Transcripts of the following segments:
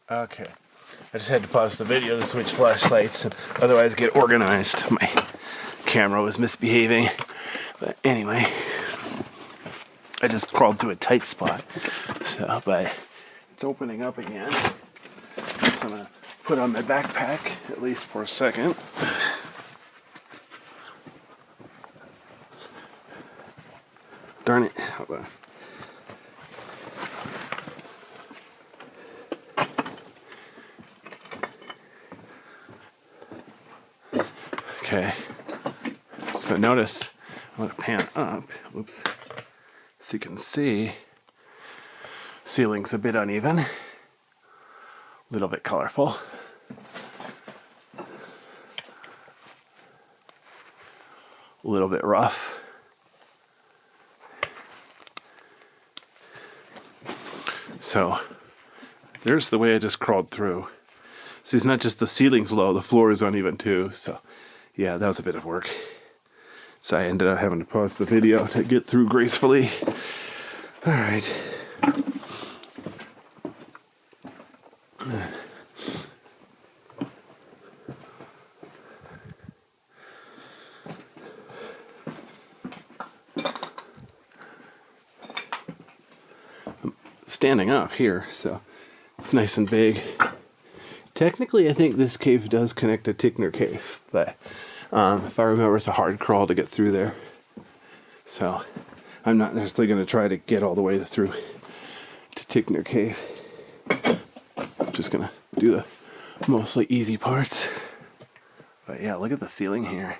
Okay. I just had to pause the video to switch flashlights and otherwise get organized. My camera was misbehaving. But anyway, I just crawled through a tight spot. But it's opening up again. So I'm going to put on my backpack, at least for a second. Darn it. Hold on. Okay, so notice, I'm going to pan up, whoops, so you can see, ceiling's a bit uneven, a little bit colorful, a little bit rough. So, there's the way I just crawled through. See, it's not just the ceiling's low, the floor is uneven too, so yeah, that was a bit of work. So I ended up having to pause the video to get through gracefully. All right. I'm standing up here, so it's nice and big. Technically, I think this cave does connect to Tickner Cave, but if I remember, it's a hard crawl to get through there. So I'm not necessarily going to try to get all the way through to Tickner Cave. I'm just going to do the mostly easy parts. But yeah, look at the ceiling here.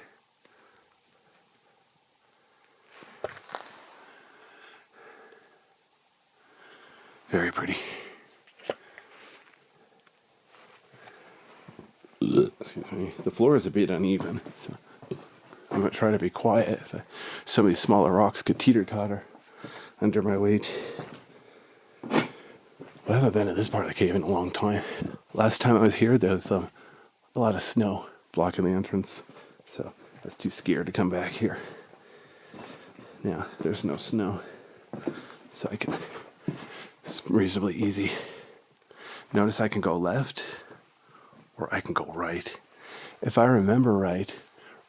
Very pretty. Excuse me. The floor is a bit uneven, so I'm going to try to be quiet. Some of these smaller rocks could teeter-totter under my weight. I haven't been to this part of the cave in a long time. Last time I was here, there was a lot of snow blocking the entrance, so I was too scared to come back here. Now, there's no snow, so it's reasonably easy. Notice I can go left, or I can go right. If I remember right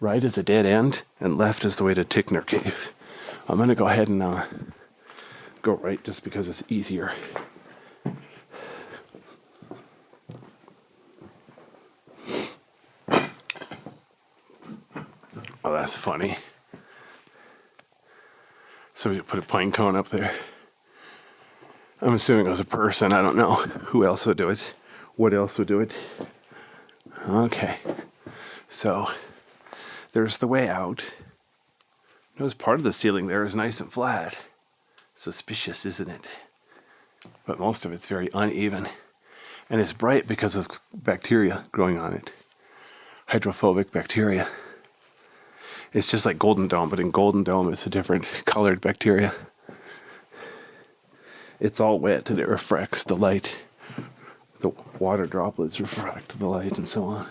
is a dead end, and left is the way to Tickner Cave. I'm going to go ahead and go right just because it's easier. Oh, that's funny. Somebody put a pine cone up there. I'm assuming it was a person. I don't know who else would do it. What else would do it? Okay. So, there's the way out. Notice part of the ceiling there is nice and flat. Suspicious, isn't it? But most of it's very uneven. And it's bright because of bacteria growing on it. Hydrophobic bacteria. It's just like Golden Dome, but in Golden Dome it's a different colored bacteria. It's all wet and it refracts the light. The water droplets refract the light and so on.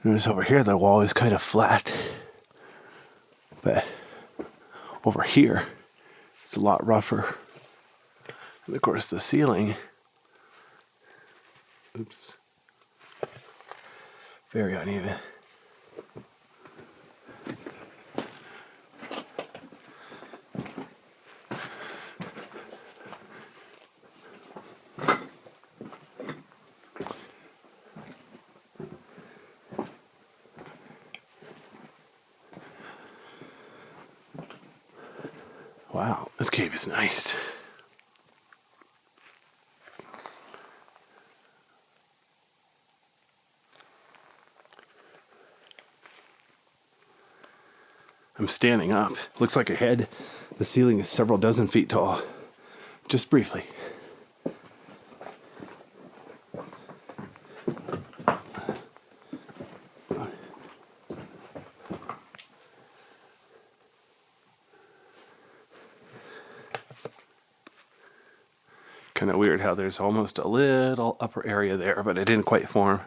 Notice over here the wall is kind of flat. But over here it's a lot rougher. And of course the ceiling, oops, very uneven. Wow, this cave is nice. I'm standing up. Looks like ahead, the ceiling is several dozen feet tall. Just briefly. Kind of weird how there's almost a little upper area there, but it didn't quite form.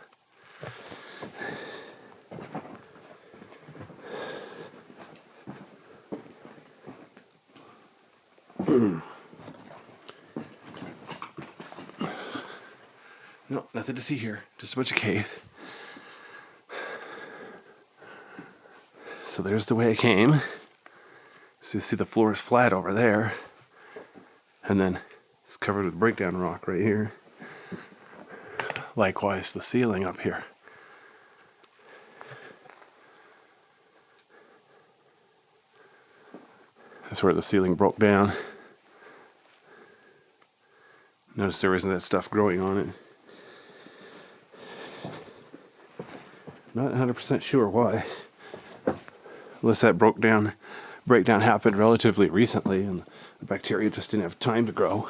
No, nothing to see here. Just a bunch of cave. So there's the way I came. So you see the floor is flat over there. And then it's covered with breakdown rock right here. Likewise, the ceiling up here. That's where the ceiling broke down. Notice there isn't that stuff growing on it. Not 100% sure why. Unless that breakdown happened relatively recently and the bacteria just didn't have time to grow.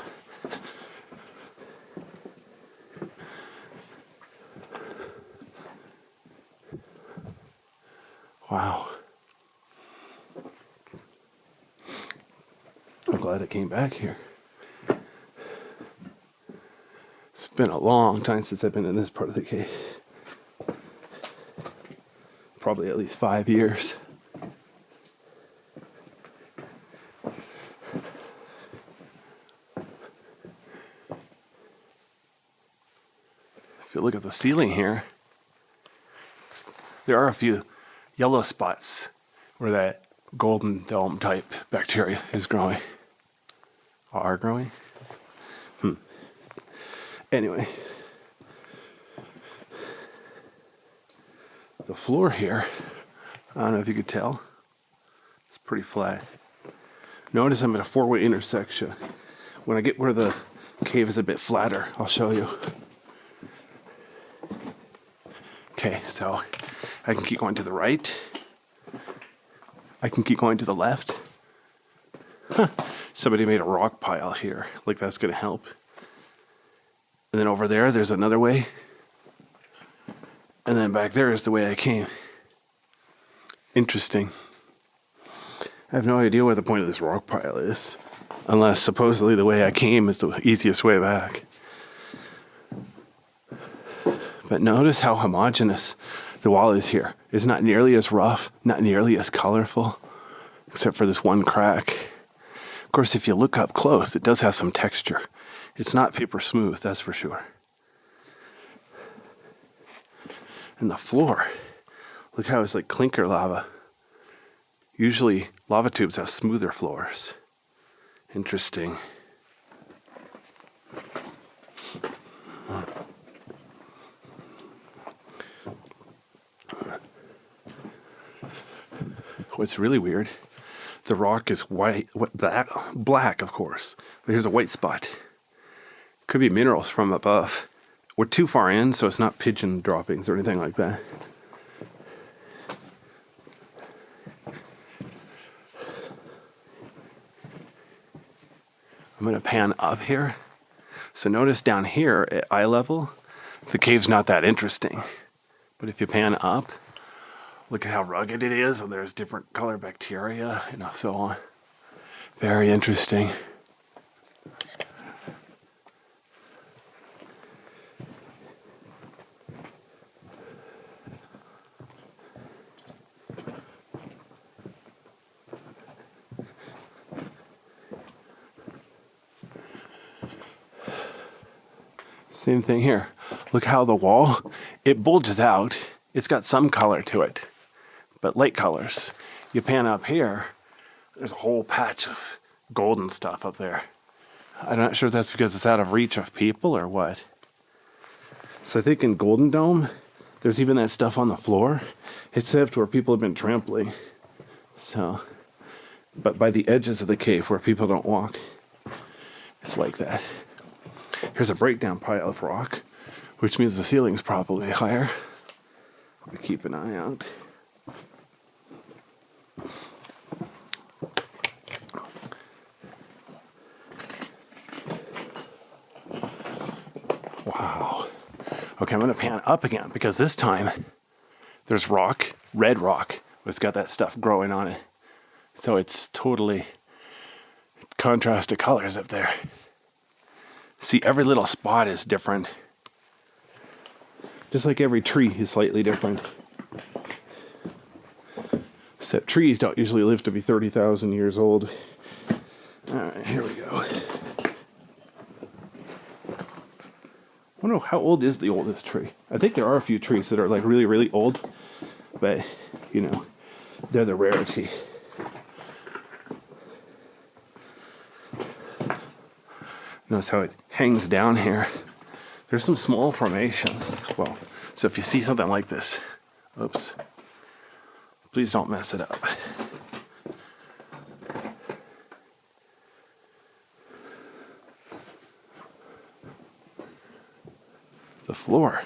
Wow. I'm glad I came back here. It's been a long time since I've been in this part of the cave. Probably at least 5 years. If you look at the ceiling here, there are a few yellow spots where that golden dome type bacteria is growing. Are growing? Anyway. The floor here, I don't know if you could tell, it's pretty flat. Notice I'm at a four-way intersection. When I get where the cave is a bit flatter, I'll show you. Okay, so I can keep going to the right. I can keep going to the left. Somebody made a rock pile here, like that's gonna help. And then over there's another way. And then back there is the way I came. Interesting. I have no idea what the point of this rock pile is. Unless supposedly the way I came is the easiest way back. But notice how homogeneous the wall is here. It's not nearly as rough, not nearly as colorful, except for this one crack. Of course, if you look up close, it does have some texture. It's not paper smooth, that's for sure. And the floor, look how it's like clinker lava. Usually lava tubes have smoother floors. Interesting. What's really weird, the rock is white, black of course, but here's a white spot. Could be minerals from above. We're too far in, so it's not pigeon droppings or anything like that. I'm going to pan up here. So notice down here at eye level, the cave's not that interesting. But if you pan up, look at how rugged it is, and there's different color bacteria, so on. Very interesting. Same thing here. Look how the wall, it bulges out. It's got some color to it, but light colors. You pan up here, there's a whole patch of golden stuff up there. I'm not sure if that's because it's out of reach of people or what. So I think in Golden Dome, there's even that stuff on the floor, except where people have been trampling. So, but by the edges of the cave where people don't walk, it's like that. Here's a breakdown pile of rock, which means the ceiling's probably higher. I'll keep an eye out. Wow. Okay, I'm going to pan up again because this time there's rock, red rock, it's got that stuff growing on it. So it's totally contrasted colors up there. See, every little spot is different. Just like every tree is slightly different. Except trees don't usually live to be 30,000 years old. Alright, here we go. I wonder how old is the oldest tree. I think there are a few trees that are like really, really old, but you know, they're the rarity. Notice how it hangs down here. There's some small formations. Well, so if you see something like this, oops, please don't mess it up. The floor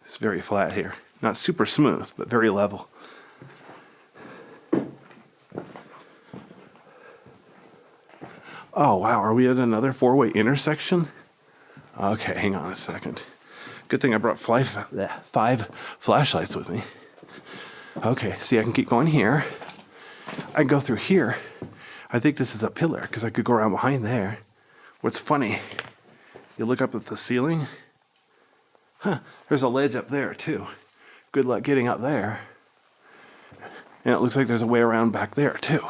is very flat here. Not super smooth, but very level. Oh wow, are we at another four-way intersection? Okay, hang on a second. Good thing I brought five flashlights with me. Okay, see, I can keep going here. I can go through here. I think this is a pillar, because I could go around behind there. What's funny, you look up at the ceiling. Huh, there's a ledge up there, too. Good luck getting up there. And it looks like there's a way around back there, too.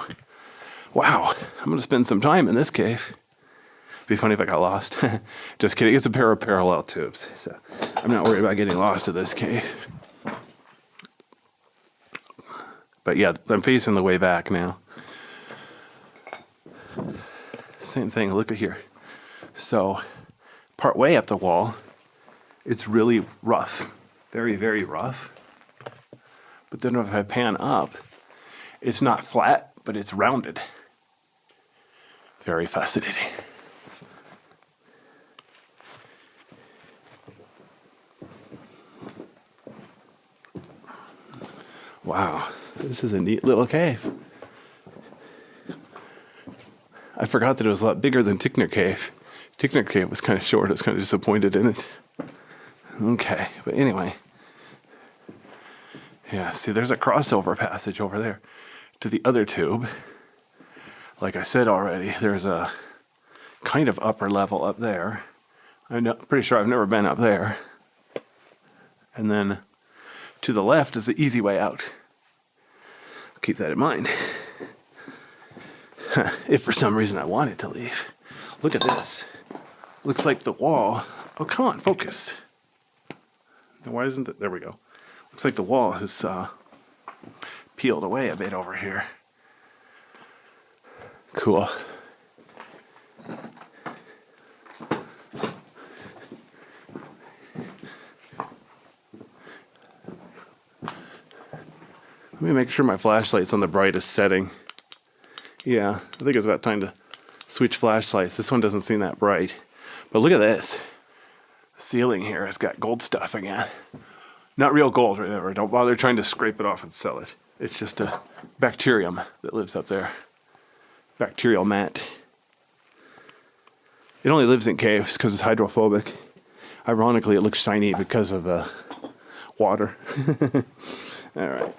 Wow, I'm going to spend some time in this cave. Be funny if I got lost. Just kidding, it's a pair of parallel tubes. So I'm not worried about getting lost in this cave. But yeah, I'm facing the way back now. Same thing, look at here. So, part way up the wall, it's really rough. Very, very rough. But then if I pan up, it's not flat, but it's rounded. Very fascinating. Wow, this is a neat little cave. I forgot that it was a lot bigger than Tickner Cave. Tickner Cave was kind of short. I was kind of disappointed in it. Okay, but anyway. Yeah, see, there's a crossover passage over there to the other tube. Like I said already, there's a kind of upper level up there. I'm pretty sure I've never been up there. And then to the left is the easy way out. Keep that in mind. If for some reason I wanted to leave. Look at this. Looks like the wall. Oh, come on, focus. Why isn't it? There we go. Looks like the wall has peeled away a bit over here. Cool. Let me make sure my flashlight's on the brightest setting. Yeah, I think it's about time to switch flashlights. This one doesn't seem that bright. But look at this. The ceiling here has got gold stuff again. Not real gold, remember. Don't bother trying to scrape it off and sell it. It's just a bacterium that lives up there. Bacterial mat. It only lives in caves because it's hydrophobic. Ironically, it looks shiny because of the water. All right.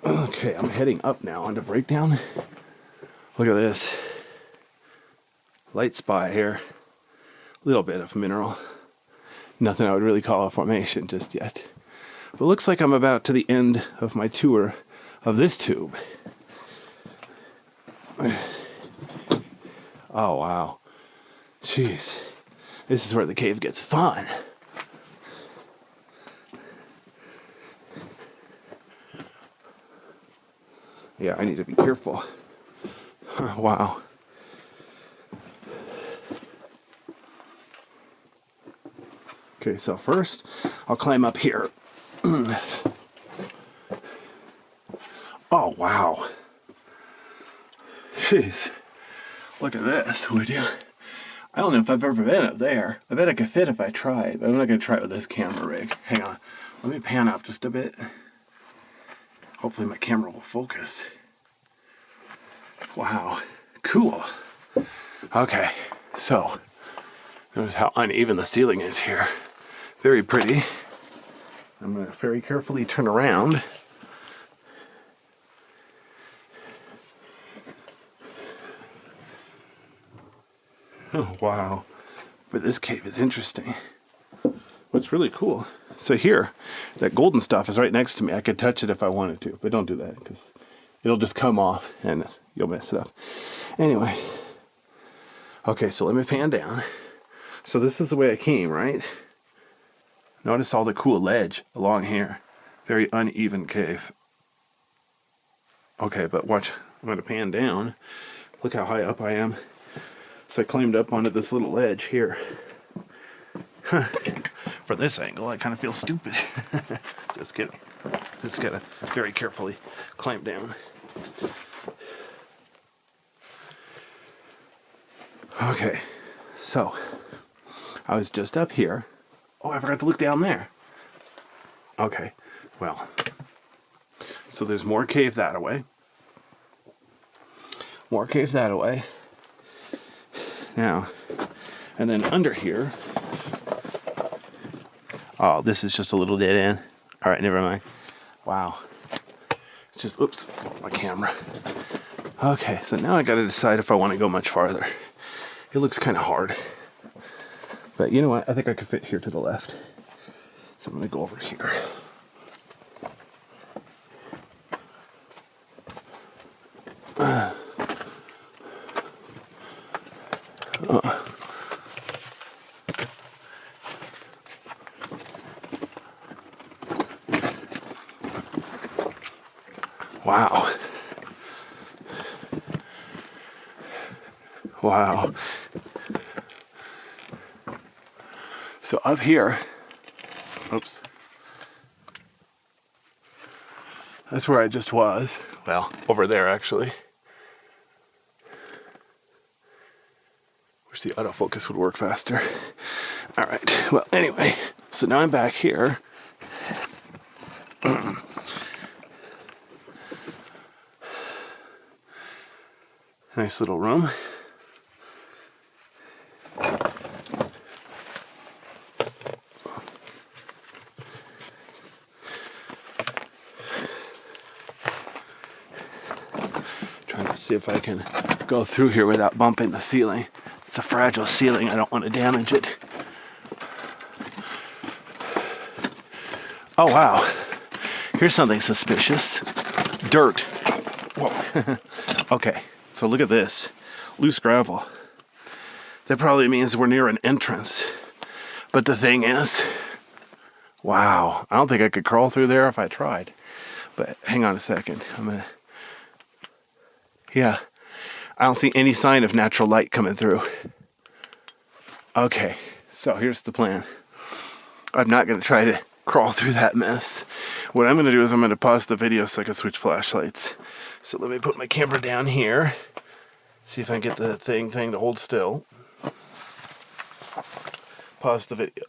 Okay, I'm heading up now onto Breakdown. Look at this. Light spot here. Little bit of mineral. Nothing I would really call a formation just yet. But it looks like I'm about to the end of my tour of this tube. Oh, wow. Jeez. This is where the cave gets fun. Yeah, I need to be careful. Wow. Okay, so first, I'll climb up here. Oh, wow. Jeez. Look at this, would you? I don't know if I've ever been up there. I bet I could fit if I tried, but I'm not going to try it with this camera rig. Hang on. Let me pan up just a bit. Hopefully my camera will focus. Wow. Cool. Okay, so notice how uneven the ceiling is here. Very pretty. I'm going to very carefully turn around. Oh, wow. But this cave is interesting. What's really cool, So here, that golden stuff is right next to me. I could touch it if I wanted to, but don't do that because it'll just come off and you'll mess it up. Anyway, okay, so let me pan down. So this is the way I came, right? Notice all the cool ledge along here. Very uneven cave. Okay, but watch. I'm going to pan down. Look how high up I am. So I climbed up onto this little ledge here. For this angle, I kind of feel stupid. Just kidding. Just gotta very carefully climb down. Okay, so I was just up here. Oh, I forgot to look down there. Okay, well, so there's more cave that away. More cave that away. Now, and then under here. Oh, this is just a little dead end. All right, never mind. Wow. It's just, oops, my camera. Okay, so now I got to decide if I want to go much farther. It looks kind of hard. But you know what? I think I could fit here to the left. So I'm going to go over here. Wow. Wow. So up here, oops, that's where I just was. Well, over there actually. Wish the autofocus would work faster. All right, well, anyway, so now I'm back here. Nice little room. Trying to see if I can go through here without bumping the ceiling. It's a fragile ceiling. I don't want to damage it. Oh, wow. Here's something suspicious. Dirt. Whoa. Okay. So look at this, loose gravel. That probably means we're near an entrance. But the thing is, wow, I don't think I could crawl through there if I tried. But hang on a second, yeah, I don't see any sign of natural light coming through. Okay, so here's the plan. I'm not gonna try to crawl through that mess. What I'm gonna do is I'm gonna pause the video so I can switch flashlights. So let me put my camera down here. See if I can get the thing to hold still. Pause the video.